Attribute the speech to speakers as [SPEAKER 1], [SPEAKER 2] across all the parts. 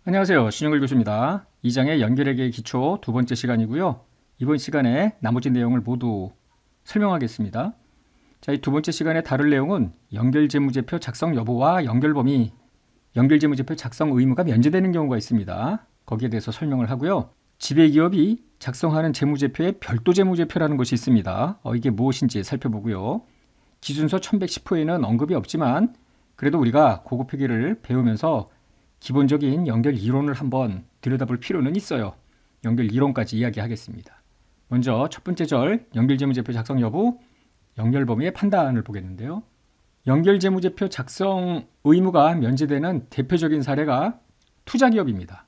[SPEAKER 1] 안녕하세요. 신영글 교수입니다. 2장의 연결액의 기초 두 번째 시간이고요. 이번 시간에 나머지 내용을 모두 설명하겠습니다. 자, 이 두 번째 시간에 다룰 내용은 연결재무제표 작성 여부와 연결범위, 연결재무제표 작성 의무가 면제되는 경우가 있습니다. 거기에 대해서 설명을 하고요. 지배기업이 작성하는 재무제표에 별도 재무제표라는 것이 있습니다. 이게 무엇인지 살펴보고요. 기준서 1110호에는 언급이 없지만 그래도 우리가 고급 회계를 배우면서 기본적인 연결 이론을 한번 들여다볼 필요는 있어요. 연결 이론까지 이야기하겠습니다. 먼저 첫 번째 절, 연결재무제표 작성 여부, 연결범위의 판단을 보겠는데요. 연결재무제표 작성 의무가 면제되는 대표적인 사례가 투자기업입니다.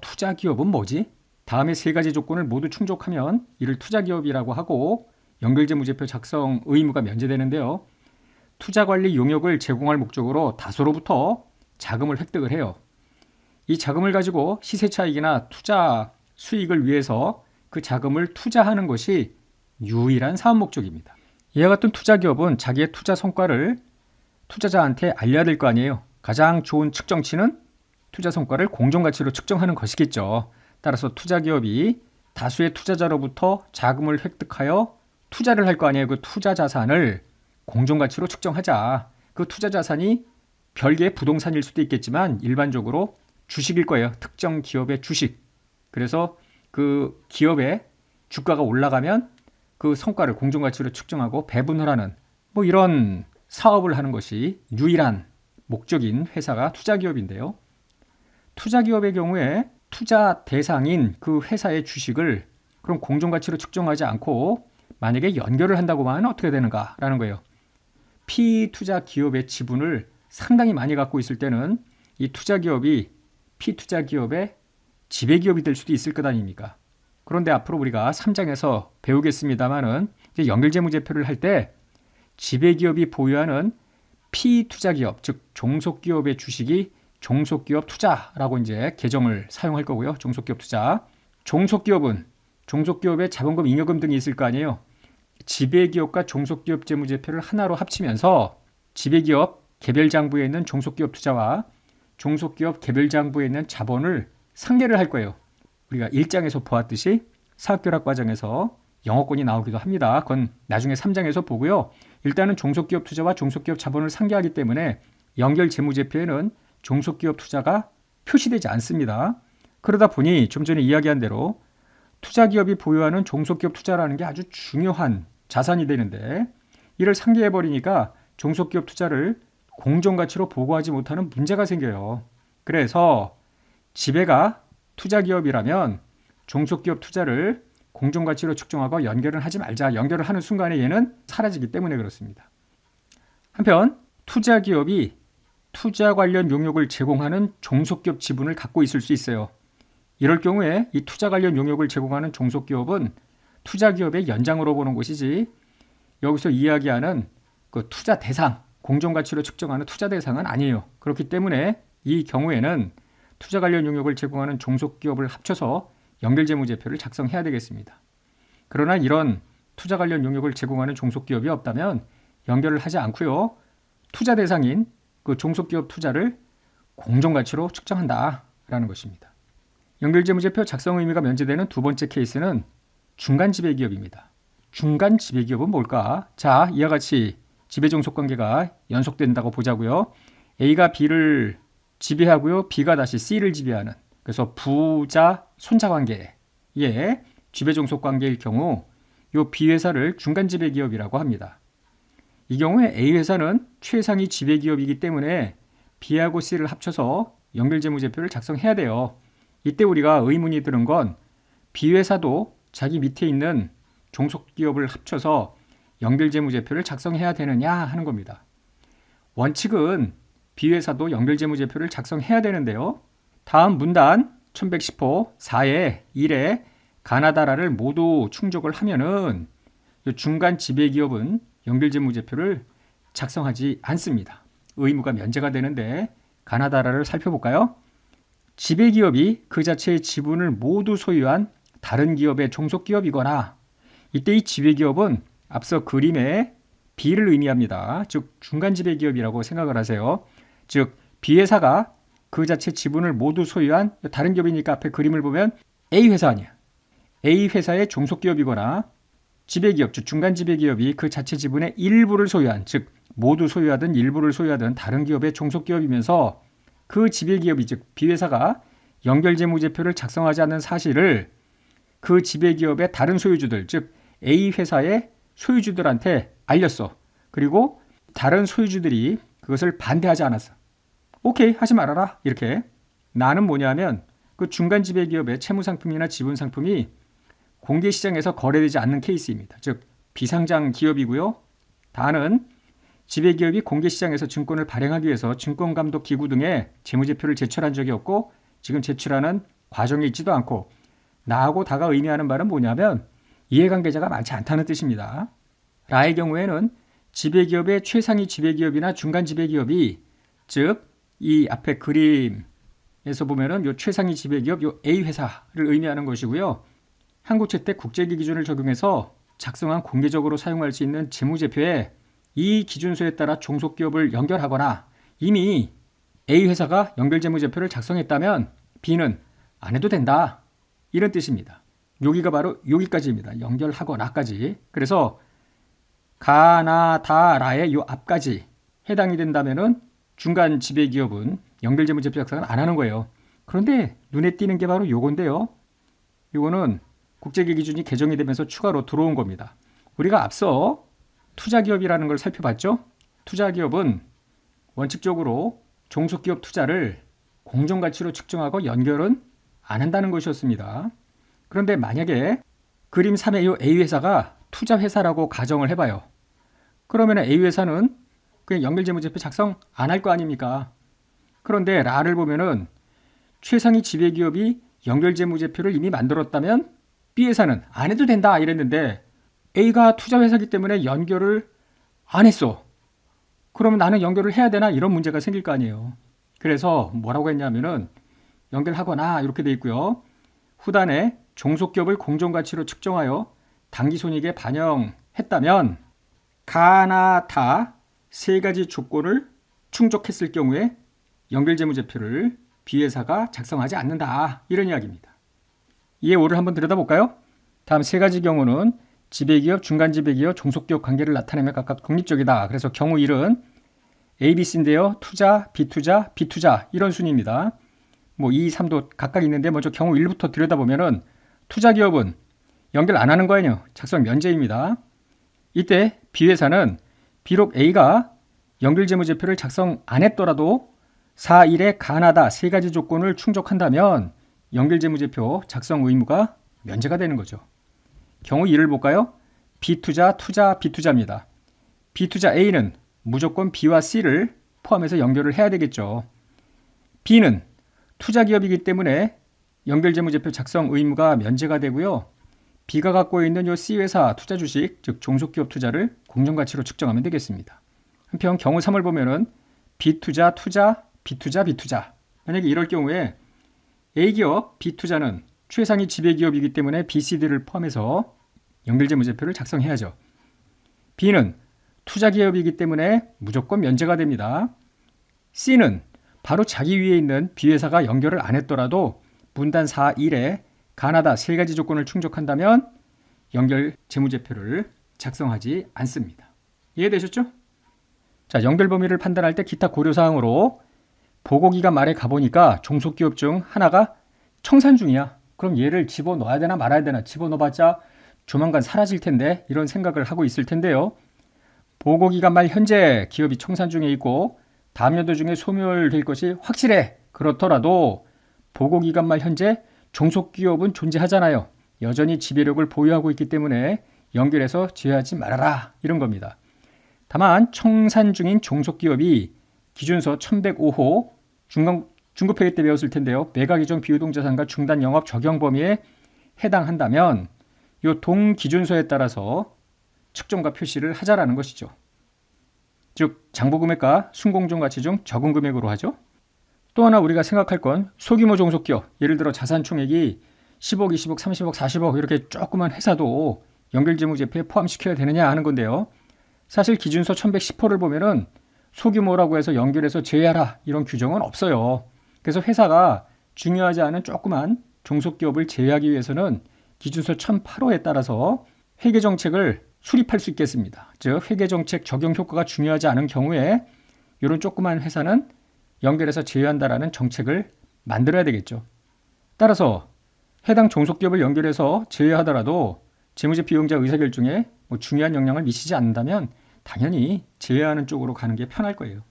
[SPEAKER 1] 투자기업은 뭐지? 다음의 세 가지 조건을 모두 충족하면 이를 투자기업이라고 하고 연결재무제표 작성 의무가 면제되는데요. 투자관리 용역을 제공할 목적으로 다소로부터 자금을 획득을 해요. 이 자금을 가지고 시세 차익이나 투자 수익을 위해서 그 자금을 투자하는 것이 유일한 사업 목적입니다. 이와 같은 투자기업은 자기의 투자 성과를 투자자한테 알려야 될 거 아니에요. 가장 좋은 측정치는 투자 성과를 공정가치로 측정하는 것이겠죠. 따라서 투자기업이 다수의 투자자로부터 자금을 획득하여 투자를 할 거 아니에요. 그 투자 자산을 공정가치로 측정하자. 그 투자 자산이 별개의 부동산일 수도 있겠지만 일반적으로 주식일 거예요. 특정 기업의 주식. 그래서 그 기업의 주가가 올라가면 그 성과를 공정가치로 측정하고 배분을 하는 이런 사업을 하는 것이 유일한 목적인 회사가 투자기업인데요. 투자기업의 경우에 투자 대상인 그 회사의 주식을 그럼 공정가치로 측정하지 않고 만약에 연결을 한다고만 하면 어떻게 되는가라는 거예요. 피투자 기업의 지분을 상당히 많이 갖고 있을 때는 이 투자기업이 피투자 기업의 지배기업이 될 수도 있을 것 아닙니까? 그런데 앞으로 우리가 3장에서 배우겠습니다만은 이제 연결재무제표를 할 때 지배기업이 보유하는 피투자기업, 즉 종속기업의 주식이 종속기업 투자라고 이제 개정을 사용할 거고요. 종속기업 투자. 종속기업은 종속기업의 자본금, 잉여금 등이 있을 거 아니에요. 지배기업과 종속기업 재무제표를 하나로 합치면서 지배기업 개별장부에 있는 종속기업 투자와 종속기업 개별장부에 있는 자본을 상계를 할 거예요. 우리가 1장에서 보았듯이 사학결합 과정에서 영어권이 나오기도 합니다. 그건 나중에 3장에서 보고요. 일단은 종속기업 투자와 종속기업 자본을 상계하기 때문에 연결재무제표에는 종속기업 투자가 표시되지 않습니다. 그러다 보니 좀 전에 이야기한 대로 투자기업이 보유하는 종속기업 투자라는 게 아주 중요한 자산이 되는데 이를 상계해버리니까 종속기업 투자를 공정가치로 보고하지 못하는 문제가 생겨요. 그래서 지배가 투자기업이라면 종속기업 투자를 공정가치로 측정하고 연결은 하지 말자. 연결을 하는 순간에 얘는 사라지기 때문에 그렇습니다. 한편 투자기업이 투자 관련 용역을 제공하는 종속기업 지분을 갖고 있을 수 있어요. 이럴 경우에 이 투자 관련 용역을 제공하는 종속기업은 투자기업의 연장으로 보는 것이지 여기서 이야기하는 그 투자 대상, 공정가치로 측정하는 투자 대상은 아니에요. 그렇기 때문에 이 경우에는 투자 관련 용역을 제공하는 종속기업을 합쳐서 연결재무제표를 작성해야 되겠습니다. 그러나 이런 투자 관련 용역을 제공하는 종속기업이 없다면 연결을 하지 않고요. 투자 대상인 그 종속기업 투자를 공정가치로 측정한다라는 것입니다. 연결재무제표 작성 의무가 면제되는 두 번째 케이스는 중간지배기업입니다. 중간지배기업은 뭘까? 자, 이와 같이 지배종속관계가 연속된다고 보자고요. A가 B를 지배하고요. B가 다시 C를 지배하는 그래서 부자 손자관계의 지배종속관계일 경우 이 B회사를 중간지배기업이라고 합니다. 이 경우에 A회사는 최상위 지배기업이기 때문에 B하고 C를 합쳐서 연결재무제표를 작성해야 돼요. 이때 우리가 의문이 드는 건 B회사도 자기 밑에 있는 종속기업을 합쳐서 연결재무제표를 작성해야 되느냐 하는 겁니다. 원칙은 B회사도 연결재무제표를 작성해야 되는데요. 다음 문단 1110호 4에 1에 가나다라를 모두 충족을 하면은 중간 지배기업은 연결재무제표를 작성하지 않습니다. 의무가 면제가 되는데 가나다라를 살펴볼까요? 지배기업이 그 자체의 지분을 모두 소유한 다른 기업의 종속기업이거나 이때 이 지배기업은 앞서 그림의 B를 의미합니다. 즉 중간지배기업이라고 생각을 하세요. 즉 B회사가 그 자체 지분을 모두 소유한 다른 기업이니까 앞에 그림을 보면 A 회사 아니야. A 회사의 종속기업이거나 지배기업, 즉 중간 지배기업이 그 자체 지분의 일부를 소유한, 즉 모두 소유하든 일부를 소유하든 다른 기업의 종속기업이면서 그 지배기업이, 즉 B 회사가 연결재무제표를 작성하지 않는 사실을 그 지배기업의 다른 소유주들, 즉 A 회사의 소유주들한테 알렸어. 그리고 다른 소유주들이 그것을 반대하지 않았어. 오케이, 하지 말아라. 이렇게. 나는 뭐냐면 그 중간 지배기업의 채무상품이나 지분상품이 공개시장에서 거래되지 않는 케이스입니다. 즉 비상장 기업이고요. 다는 지배기업이 공개시장에서 증권을 발행하기 위해서 증권감독기구 등에 재무제표를 제출한 적이 없고 지금 제출하는 과정에 있지도 않고, 나하고 다가 의미하는 바는 뭐냐면 이해관계자가 많지 않다는 뜻입니다. 라의 경우에는 지배기업의 최상위 지배기업이나 중간 지배기업이, 즉 이 앞에 그림에서 보면은 요 최상위 지배기업 요 A 회사를 의미하는 것이고요. 한국채택 국제기 기준을 적용해서 작성한 공개적으로 사용할 수 있는 재무제표에 이 기준서에 따라 종속기업을 연결하거나 이미 A 회사가 연결재무제표를 작성했다면 B는 안 해도 된다. 이런 뜻입니다. 여기가 바로 여기까지입니다. 연결하거나까지. 그래서 가나다라의 요 앞까지 해당이 된다면은 중간 지배기업은 연결재무제표 작성을 안 하는 거예요. 그런데 눈에 띄는 게 바로 요건데요. 요거는 국제기 기준이 개정이 되면서 추가로 들어온 겁니다. 우리가 앞서 투자기업이라는 걸 살펴봤죠. 투자기업은 원칙적으로 종속기업 투자를 공정가치로 측정하고 연결은 안 한다는 것이었습니다. 그런데 만약에 그림 3의 이 A 회사가 투자회사라고 가정을 해봐요. 그러면 A 회사는 그냥 연결재무제표 작성 안 할 거 아닙니까? 그런데 라를 보면은 최상위 지배기업이 연결재무제표를 이미 만들었다면 B 회사는 안 해도 된다 이랬는데 A가 투자회사이기 때문에 연결을 안 했어. 그러면 나는 연결을 해야 되나? 이런 문제가 생길 거 아니에요. 그래서 뭐라고 했냐면은 연결하거나 이렇게 돼 있고요. 후단에 종속기업을 공정가치로 측정하여 당기손익에 반영했다면 가나다 세 가지 조건을 충족했을 경우에 연결재무제표를 B회사가 작성하지 않는다. 이런 이야기입니다. 이에 오를 한번 들여다볼까요? 다음 세 가지 경우는 지배기업, 중간지배기업, 종속기업 관계를 나타내며 각각 독립적이다. 그래서 경우 1은 A, B, C인데요. 투자, 비투자, 비투자 이런 순위입니다. 뭐 2, 3도 각각 있는데 먼저 경우 1부터 들여다보면은 투자기업은 연결 안 하는 거예요. 작성 면제입니다. 이때 B회사는 비록 A가 연결재무제표를 작성 안 했더라도 4, 1의 가나다 세 가지 조건을 충족한다면 연결재무제표 작성 의무가 면제가 되는 거죠. 경우 2를 볼까요? B투자, 투자, B투자입니다. B투자 A는 무조건 B와 C를 포함해서 연결을 해야 되겠죠. B는 투자기업이기 때문에 연결재무제표 작성 의무가 면제가 되고요. B가 갖고 있는 이 C회사 투자 주식, 즉 종속기업 투자를 공정가치로 측정하면 되겠습니다. 한편 경우 3을 보면은 B투자, 투자, B투자, B투자. 만약에 이럴 경우에 A기업 B투자는 최상위 지배기업이기 때문에 BCD를 포함해서 연결재무제표를 작성해야죠. B는 투자기업이기 때문에 무조건 면제가 됩니다. C는 바로 자기 위에 있는 B회사가 연결을 안 했더라도 문단 4, 1에 가나다 세 가지 조건을 충족한다면 연결재무제표를 작성하지 않습니다. 이해되셨죠? 자, 연결 범위를 판단할 때 기타 고려사항으로 보고기간 말에 가보니까 종속기업 중 하나가 청산 중이야. 그럼 얘를 집어넣어야 되나 말아야 되나, 집어넣어봤자 조만간 사라질 텐데 이런 생각을 하고 있을 텐데요. 보고기간 말 현재 기업이 청산 중에 있고 다음 연도 중에 소멸될 것이 확실해. 그렇더라도 보고기간 말 현재 종속기업은 존재하잖아요. 여전히 지배력을 보유하고 있기 때문에 연결해서 제외하지 말아라. 이런 겁니다. 다만 청산 중인 종속기업이 기준서 1105호 중급회계 때 배웠을 텐데요. 매각 이전 비유동자산과 중단 영업 적용 범위에 해당한다면 이 동기준서에 따라서 측정과 표시를 하자라는 것이죠. 즉 장부금액과 순공정가치 중 적은 금액으로 하죠. 또 하나 우리가 생각할 건 소규모 종속기업, 예를 들어 자산총액이 10억, 20억, 30억, 40억 이렇게 조그만 회사도 연결재무제표에 포함시켜야 되느냐 하는 건데요. 사실 기준서 1110호를 보면은 소규모라고 해서 연결해서 제외하라 이런 규정은 없어요. 그래서 회사가 중요하지 않은 조그만 종속기업을 제외하기 위해서는 기준서 1008호에 따라서 회계정책을 수립할 수 있겠습니다. 즉 회계정책 적용 효과가 중요하지 않은 경우에 이런 조그만 회사는 연결해서 제외한다라는 정책을 만들어야 되겠죠. 따라서 해당 종속기업을 연결해서 제외하더라도 재무제표 이용자 의사결정에 중요한 영향을 미치지 않는다면 당연히 제외하는 쪽으로 가는 게 편할 거예요.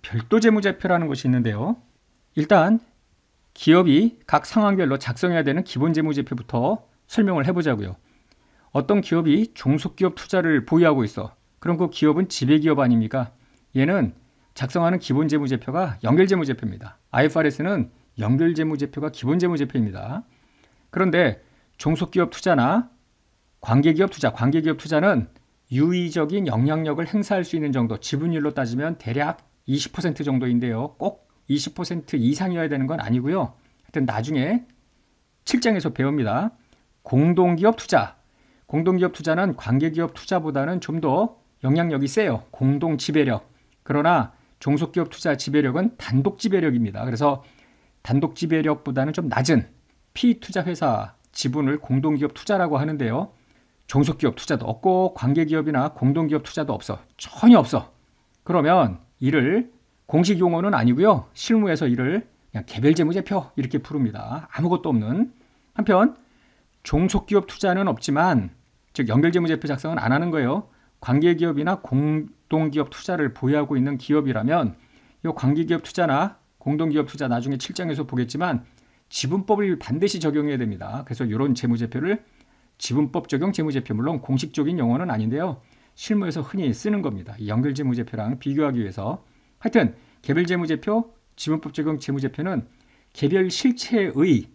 [SPEAKER 1] 별도 재무제표라는 것이 있는데요. 일단 기업이 각 상황별로 작성해야 되는 기본 재무제표부터 설명을 해보자고요. 어떤 기업이 종속기업 투자를 보유하고 있어. 그럼 그 기업은 지배기업 아닙니까? 얘는 작성하는 기본 재무제표가 연결재무제표입니다. IFRS는 연결재무제표가 기본 재무제표입니다. 그런데 종속기업 투자나 관계기업 투자는 유의적인 영향력을 행사할 수 있는 정도, 지분율로 따지면 대략 20% 정도인데요. 꼭 20% 이상이어야 되는 건 아니고요. 하여튼 나중에 7장에서 배웁니다. 공동기업 투자는 관계기업 투자보다는 좀 더 영향력이 세요. 공동 지배력. 그러나 종속기업 투자 지배력은 단독 지배력입니다. 그래서 단독 지배력보다는 좀 낮은 피투자회사 지분을 공동기업 투자라고 하는데요. 종속기업 투자도 없고 관계기업이나 공동기업 투자도 없어. 전혀 없어. 그러면 이를 공식 용어는 아니고요. 실무에서 이를 그냥 개별재무제표 이렇게 부릅니다. 아무것도 없는. 한편 종속기업 투자는 없지만 즉 연결재무제표 작성은 안 하는 거예요. 관계기업이나 공동기업 투자를 보유하고 있는 기업이라면 이 관계기업 투자나 공동기업 투자 나중에 7장에서 보겠지만 지분법을 반드시 적용해야 됩니다. 그래서 이런 재무제표를 지분법 적용 재무제표, 물론 공식적인 용어는 아닌데요. 실무에서 흔히 쓰는 겁니다. 연결재무제표랑 비교하기 위해서. 하여튼 개별재무제표, 지분법 적용 재무제표는 개별 실체의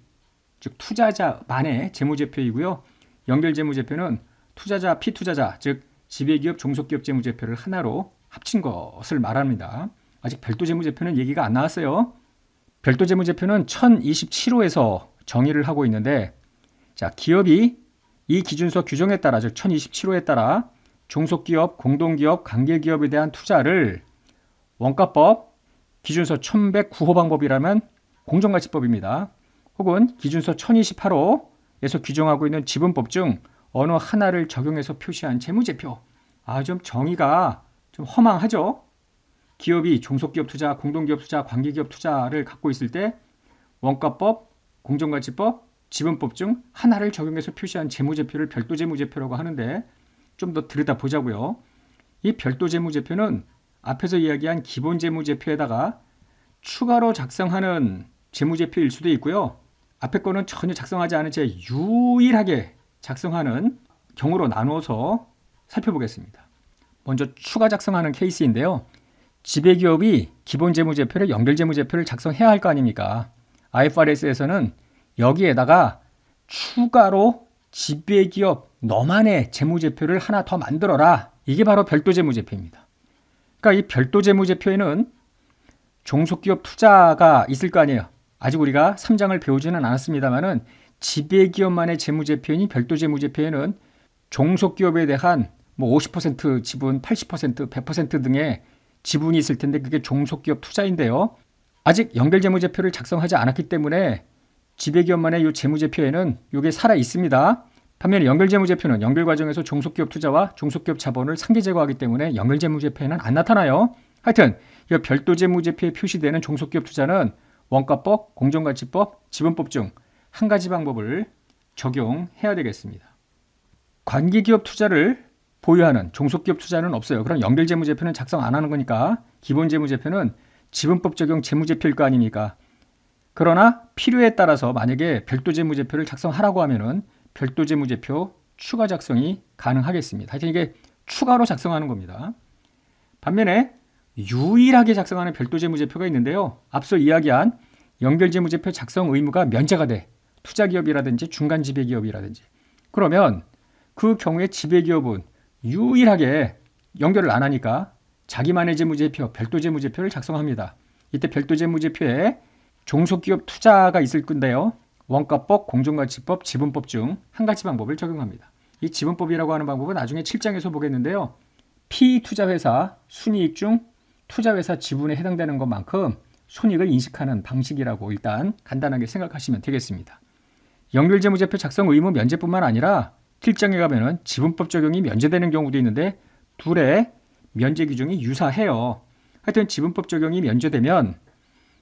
[SPEAKER 1] 즉 투자자만의 재무제표이고요. 연결재무제표는 투자자, 피투자자, 즉 지배기업, 종속기업 재무제표를 하나로 합친 것을 말합니다. 아직 별도 재무제표는 얘기가 안 나왔어요. 별도 재무제표는 1027호에서 정의를 하고 있는데, 자, 기업이 이 기준서 규정에 따라, 즉 1027호에 따라 종속기업, 공동기업, 관계기업에 대한 투자를 원가법 기준서 1109호 방법이라면 공정가치법입니다. 혹은 기준서 1028호에서 규정하고 있는 지분법 중 어느 하나를 적용해서 표시한 재무제표. 좀 정의가 좀 허망하죠? 기업이 종속기업 투자, 공동기업 투자, 관계기업 투자를 갖고 있을 때 원가법, 공정가치법, 지분법 중 하나를 적용해서 표시한 재무제표를 별도 재무제표라고 하는데 좀 더 들여다보자고요. 이 별도 재무제표는 앞에서 이야기한 기본 재무제표에다가 추가로 작성하는 재무제표일 수도 있고요. 앞에 거는 전혀 작성하지 않은 채 유일하게 작성하는 경우로 나누어서 살펴보겠습니다. 먼저 추가 작성하는 케이스인데요. 지배기업이 기본 재무제표를 연결재무제표를 작성해야 할 거 아닙니까? IFRS에서는 여기에다가 추가로 지배기업 너만의 재무제표를 하나 더 만들어라. 이게 바로 별도 재무제표입니다. 그러니까 이 별도 재무제표에는 종속기업 투자가 있을 거 아니에요. 아직 우리가 3장을 배우지는 않았습니다만은 지배기업만의 재무제표인 별도 재무제표에는 종속기업에 대한 50% 지분, 80%, 100% 등의 지분이 있을 텐데 그게 종속기업 투자인데요. 아직 연결재무제표를 작성하지 않았기 때문에 지배기업만의 이 재무제표에는 이게 살아 있습니다. 반면에 연결재무제표는 연결과정에서 종속기업 투자와 종속기업 자본을 상계 제거하기 때문에 연결재무제표에는 안 나타나요. 하여튼 이 별도 재무제표에 표시되는 종속기업 투자는 원가법, 공정가치법, 지분법 중 한 가지 방법을 적용해야 되겠습니다. 관계기업 투자를 보유하는 종속기업 투자는 없어요. 그럼 연결재무제표는 작성 안 하는 거니까 기본 재무제표는 지분법 적용 재무제표일 거 아닙니까? 그러나 필요에 따라서 만약에 별도 재무제표를 작성하라고 하면은 별도 재무제표 추가 작성이 가능하겠습니다. 하여튼 이게 추가로 작성하는 겁니다. 반면에 유일하게 작성하는 별도 재무제표가 있는데요. 앞서 이야기한 연결재무제표 작성 의무가 면제가 돼. 투자기업이라든지 중간지배기업이라든지. 그러면 그 경우에 지배기업은 유일하게 연결을 안 하니까 자기만의 재무제표, 별도 재무제표를 작성합니다. 이때 별도 재무제표에 종속기업 투자가 있을 건데요. 원가법, 공정가치법, 지분법 중 한 가지 방법을 적용합니다. 이 지분법이라고 하는 방법은 나중에 7장에서 보겠는데요. 피투자회사 순이익 중 투자회사 지분에 해당되는 것만큼 손익을 인식하는 방식이라고 일단 간단하게 생각하시면 되겠습니다. 연결재무제표 작성 의무 면제뿐만 아니라 필장에 가면은 지분법 적용이 면제되는 경우도 있는데 둘의 면제 기준이 유사해요. 하여튼 지분법 적용이 면제되면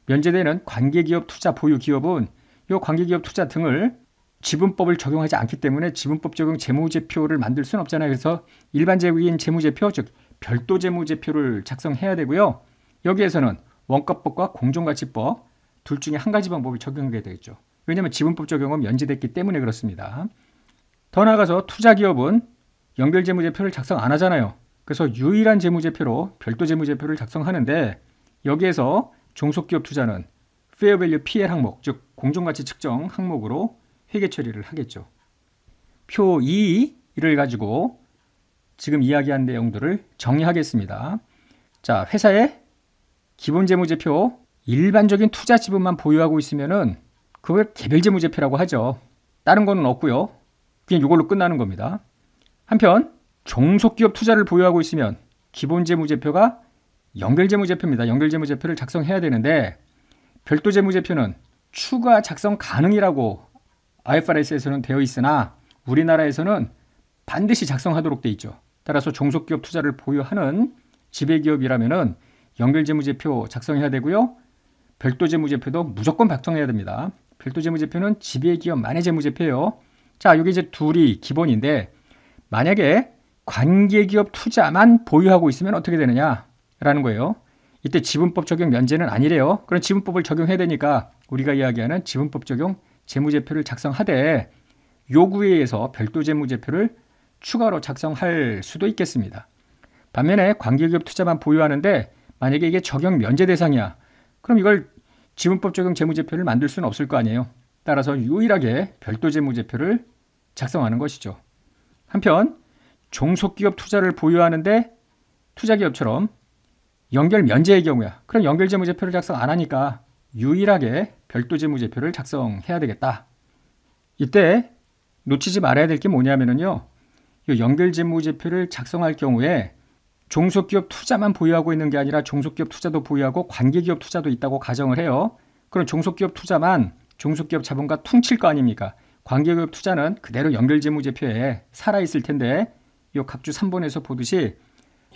[SPEAKER 1] 면제되는 관계기업 투자 보유 기업은 이 관계기업 투자 등을 지분법을 적용하지 않기 때문에 지분법 적용 재무제표를 만들 수는 없잖아요. 그래서 일반적인 재무제표, 즉 별도 재무제표를 작성해야 되고요. 여기에서는 원가법과 공정가치법 둘 중에 한 가지 방법을 적용하게 되겠죠. 왜냐하면 지분법 적용은 면제됐기 때문에 그렇습니다. 더 나아가서 투자기업은 연결재무제표를 작성 안 하잖아요. 그래서 유일한 재무제표로 별도 재무제표를 작성하는데 여기에서 종속기업 투자는 페어밸류 PL 항목, 즉 공정가치 측정 항목으로 회계 처리를 하겠죠. 표 2를 가지고 지금 이야기한 내용들을 정리하겠습니다. 자, 회사의 기본재무제표 일반적인 투자 지분만 보유하고 있으면은 그걸 개별재무제표라고 하죠. 다른 거는 없고요. 그냥 이걸로 끝나는 겁니다. 한편 종속기업 투자를 보유하고 있으면 기본재무제표가 연결재무제표입니다. 연결재무제표를 작성해야 되는데 별도 재무제표는 추가 작성 가능이라고 IFRS에서는 되어 있으나 우리나라에서는 반드시 작성하도록 되어 있죠. 따라서 종속기업 투자를 보유하는 지배기업이라면은 연결재무제표 작성해야 되고요. 별도 재무제표도 무조건 작성해야 됩니다. 별도 재무제표는 지배기업만의 재무제표예요. 자, 여기 이제 둘이 기본인데 만약에 관계기업 투자만 보유하고 있으면 어떻게 되느냐라는 거예요. 이때 지분법 적용 면제는 아니래요. 그럼 지분법을 적용해야 되니까 우리가 이야기하는 지분법 적용 재무제표를 작성하되 요구에 의해서 별도 재무제표를 추가로 작성할 수도 있겠습니다. 반면에 관계기업 투자만 보유하는데 만약에 이게 적용 면제 대상이야. 그럼 이걸 지분법 적용 재무제표를 만들 수는 없을 거 아니에요. 따라서 유일하게 별도 재무제표를 작성하는 것이죠. 한편 종속기업 투자를 보유하는데 투자기업처럼 연결 면제의 경우야. 그럼 연결 재무제표를 작성 안 하니까 유일하게 별도 재무제표를 작성해야 되겠다. 이때 놓치지 말아야 될 게 뭐냐면요. 이 연결 재무제표를 작성할 경우에 종속기업 투자만 보유하고 있는 게 아니라 종속기업 투자도 보유하고 관계기업 투자도 있다고 가정을 해요. 그럼 종속기업 투자만 종속기업 자본과 퉁칠 거 아닙니까? 관계기업 투자는 그대로 연결재무제표에 살아있을 텐데 이 각주 3번에서 보듯이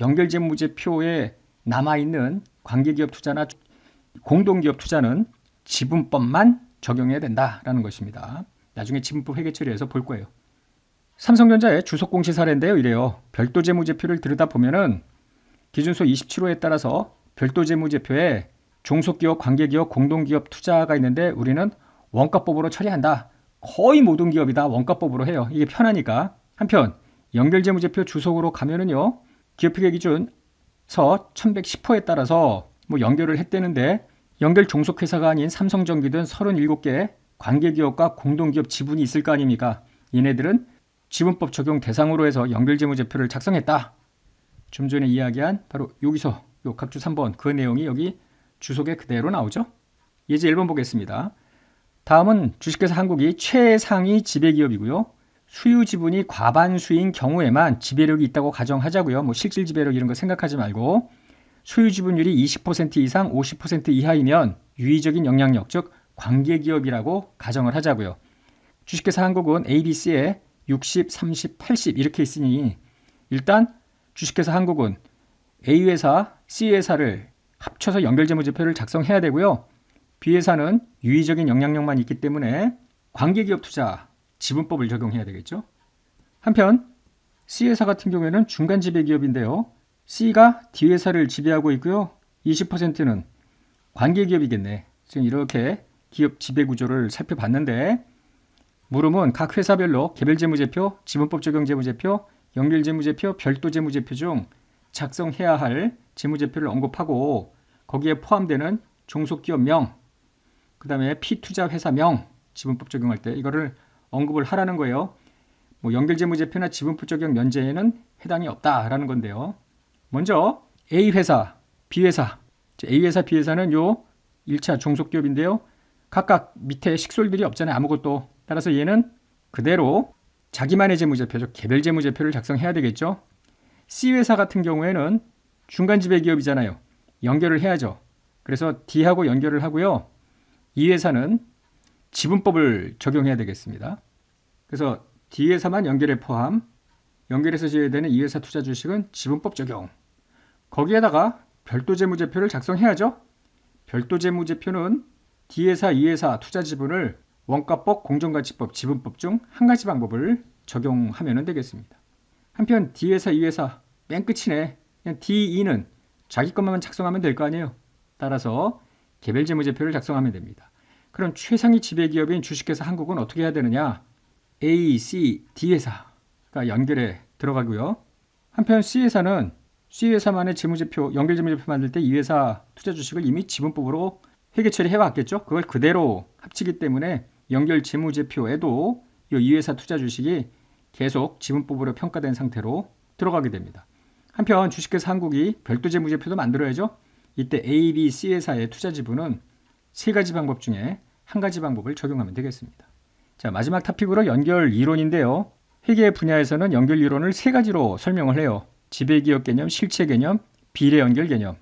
[SPEAKER 1] 연결재무제표에 남아있는 관계기업 투자나 공동기업 투자는 지분법만 적용해야 된다라는 것입니다. 나중에 지분법 회계 처리해서 볼 거예요. 삼성전자의 주석공시 사례인데요. 이래요. 별도 재무제표를 들여다보면은 기준소 27호에 따라서 별도 재무제표에 종속기업, 관계기업, 공동기업 투자가 있는데 우리는 원가법으로 처리한다. 거의 모든 기업이 다 원가법으로 해요. 이게 편하니까. 한편 연결재무제표 주석으로 가면은요. 기업회계 기준서 1110호에 따라서 연결을 했대는데 연결 종속회사가 아닌 삼성전기 등 37개 관계기업과 공동기업 지분이 있을 거 아닙니까? 얘네들은 지분법 적용 대상으로 해서 연결재무제표를 작성했다. 좀 전에 이야기한 바로 여기서 요 각주 3번 그 내용이 여기 주석에 그대로 나오죠. 예제 1번 보겠습니다. 다음은 주식회사 한국이 최상위 지배기업이고요. 수유 지분이 과반수인 경우에만 지배력이 있다고 가정하자고요. 실질 지배력 이런 거 생각하지 말고 수유 지분율이 20% 이상 50% 이하이면 유의적인 영향력, 즉 관계기업이라고 가정을 하자고요. 주식회사 한국은 ABC에 60, 30, 80 이렇게 있으니 일단 주식회사 한국은 A회사, C회사를 합쳐서 연결재무제표를 작성해야 되고요. B회사는 유의적인 영향력만 있기 때문에 관계기업 투자 지분법을 적용해야 되겠죠. 한편 C회사 같은 경우에는 중간지배기업인데요. C가 D회사를 지배하고 있고요. 20%는 관계기업이겠네. 지금 이렇게 기업 지배구조를 살펴봤는데 물음은 각 회사별로 개별재무제표, 지분법 적용 재무제표, 연결재무제표, 별도 재무제표 중 작성해야 할 재무제표를 언급하고 거기에 포함되는 종속기업명, 그 다음에 피투자회사명, 지분법 적용할 때 이거를 언급을 하라는 거예요. 연결재무제표나 지분법 적용 면제에는 해당이 없다라는 건데요. 먼저 A회사, B회사, A회사, B회사는 요 1차 종속기업인데요. 각각 밑에 식솔들이 없잖아요. 아무것도. 따라서 얘는 그대로 자기만의 재무제표죠. 개별 재무제표를 작성해야 되겠죠. C회사 같은 경우에는 중간지배기업이잖아요. 연결을 해야죠. 그래서 D하고 연결을 하고요. 이 회사는 지분법을 적용해야 되겠습니다. 그래서 D회사만 연결에 포함, 연결해서 지어야 되는 이 회사 투자 주식은 지분법 적용. 거기에다가 별도 재무제표를 작성해야죠. 별도 재무제표는 D회사, E회사 투자 지분을 원가법, 공정가치법, 지분법 중 한 가지 방법을 적용하면 되겠습니다. 한편 D회사, E회사 맨 끝이네. 그냥 D2는 자기 것만 작성하면 될 거 아니에요. 따라서 개별 재무제표를 작성하면 됩니다. 그럼 최상위 지배기업인 주식회사 한국은 어떻게 해야 되느냐? A, C, D회사가 연결에 들어가고요. 한편 C회사는 C회사만의 재무제표, 연결 재무제표 만들 때 이 회사 투자 주식을 이미 지분법으로 회계 처리해 왔겠죠. 그걸 그대로 합치기 때문에 연결 재무제표에도 이 회사 투자 주식이 계속 지분법으로 평가된 상태로 들어가게 됩니다. 한편 주식회사 한국이 별도 재무제표도 만들어야죠. 이때 A, B, C 회사의 투자 지분은 세 가지 방법 중에 한 가지 방법을 적용하면 되겠습니다. 자, 마지막 토픽으로 연결 이론인데요. 회계 분야에서는 연결 이론을 세 가지로 설명을 해요. 지배기업 개념, 실체 개념, 비례 연결 개념.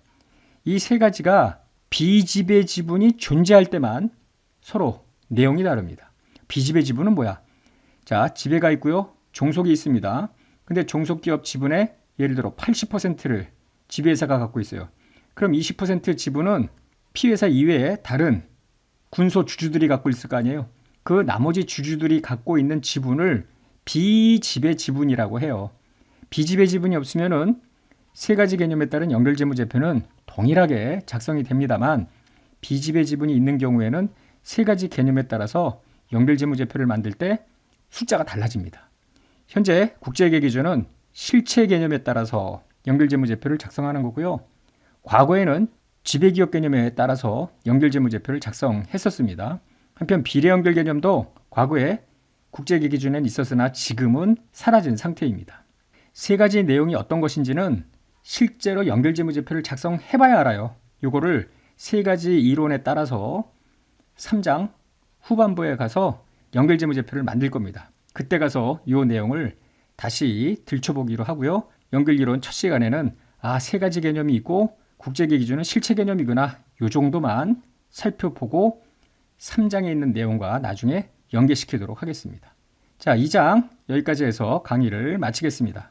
[SPEAKER 1] 이 세 가지가 비지배 지분이 존재할 때만 서로 내용이 다릅니다. 비지배 지분은 뭐야? 자, 지배가 있고요. 종속이 있습니다. 근데 종속기업 지분의 예를 들어 80%를 지배회사가 갖고 있어요. 그럼 20% 지분은 P회사 이외에 다른 군소 주주들이 갖고 있을 거 아니에요. 그 나머지 주주들이 갖고 있는 지분을 비지배 지분이라고 해요. 비지배 지분이 없으면은 세 가지 개념에 따른 연결재무제표는 동일하게 작성이 됩니다만 비지배 지분이 있는 경우에는 세 가지 개념에 따라서 연결재무제표를 만들 때 숫자가 달라집니다. 현재 국제회계 기준은 실체 개념에 따라서 연결재무제표를 작성하는 거고요. 과거에는 지배기업 개념에 따라서 연결재무제표를 작성했었습니다. 한편 비례연결 개념도 과거에 국제회계 기준엔 있었으나 지금은 사라진 상태입니다. 세 가지 내용이 어떤 것인지는 실제로 연결재무제표를 작성해봐야 알아요. 이거를 세 가지 이론에 따라서 3장 후반부에 가서 연결재무제표를 만들 겁니다. 그때 가서 이 내용을 다시 들춰보기로 하고요. 연결이론 첫 시간에는 세 가지 개념이 있고 국제회계 기준은 실체 개념이구나. 이 정도만 살펴보고 3장에 있는 내용과 나중에 연계시키도록 하겠습니다. 자, 2장 여기까지 해서 강의를 마치겠습니다.